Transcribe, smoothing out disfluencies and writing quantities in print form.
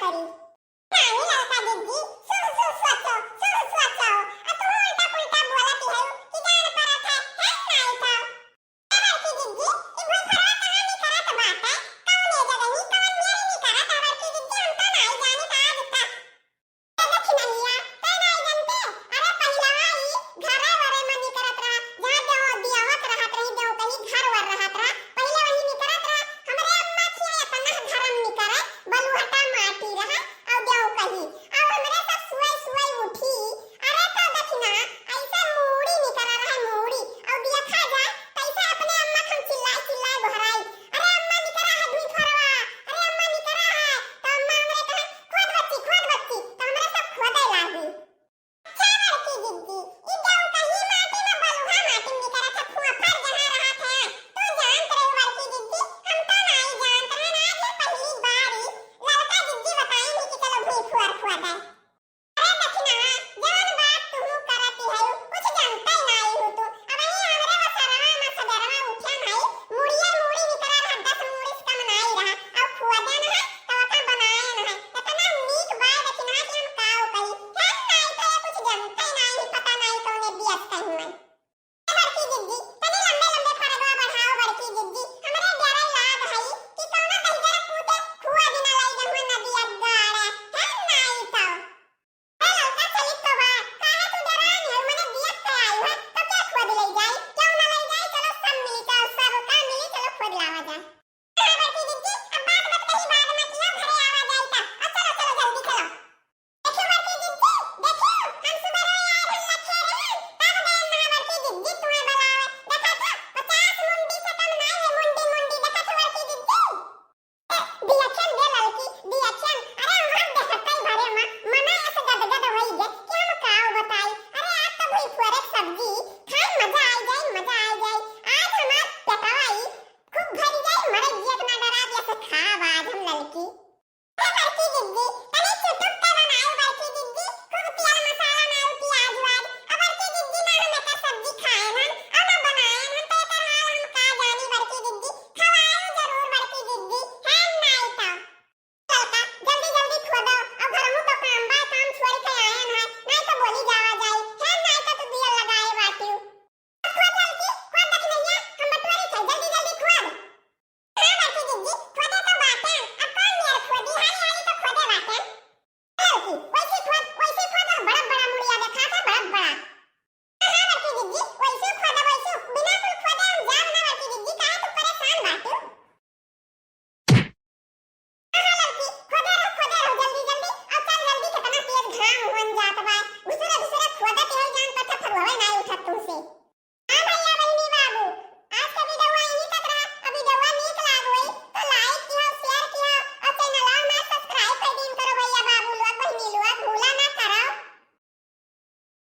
करी नाही ललका दीदी सु सोचो आ तू उल्टा पुल्टा बोलती है कि जान परत है नहीं था बड़की दीदी ई भूल भरवा कहानी करत बाटे कौने जगनी कौन मेरी नहीं करत बड़की दीदी हम तो नहीं जानी का दिता दक्षिणैया ते नहीं जानते अरे पहिलवा ई घरे वरे मनी करत रहा जहां देव दियावत रहत रही देव कहीं घर वर रहत रहा पहिले वही नहीं करत रहा हमरे अम्मा थी अपना धर्म नहीं करे बलुहटा माटी रहा और देव कहीं अब हमरे सब सुई उठी अरे तो दक्षिणा ऐसे मूड़ी नहीं करा रहा मूड़ी और दिया खा जा पैसा अपने अम्मा खम चिल्लाए बहराई अरे अम्मा नहीं करा है धुई फरवा अरे अम्मा नहीं करा है तो अम्मा हमरे कहा खोद बच्ची तो हमरे सब खोदे लागी क्या बड़की दीदी ई देव कहीं माटी में बलुहा माटी नहीं करा था फुफर जहां रहा था तू जानत रही बड़की दीदी हम तो नहीं जानत रहे ना ये पहली बारी लड़का दीदी बताई कि चलो भई फुआ दे अरे दक्षिणा जवन बात तू करती है कुछ जानता ही नहीं हो तू अब ही हमरे वसरवा में सदरवा उठ्या नहीं मुड़िया मूड़ी नहीं करा रहा 10 मूड़ी से कम नहीं रहा अब फुआ दे ना तो का बनाया ना इतना नीक बाय दक्षिणा कि हम काओ कही हम नहीं तो कुछ जानता ही नहीं पता नहीं कौने बियत कहीं मन बड़की दीदी तनी लंबे फरगवा बढ़ाओ बड़की दीदी हमरे डरे लाग है कि कौनो कहीं जरा पूते खुआ बिना लई जमुन नदी अगाड़े हम नहीं तो हेलो का चली तो बात काहे तू डरान है मने दियत पे आई है तो क्या खुद ले जाई क्यों ना ले जाई चलो सब मिली तो सब का मिली चलो खुद लावा जा बड़की दीदी अब बात मत कही बाद में किया घरे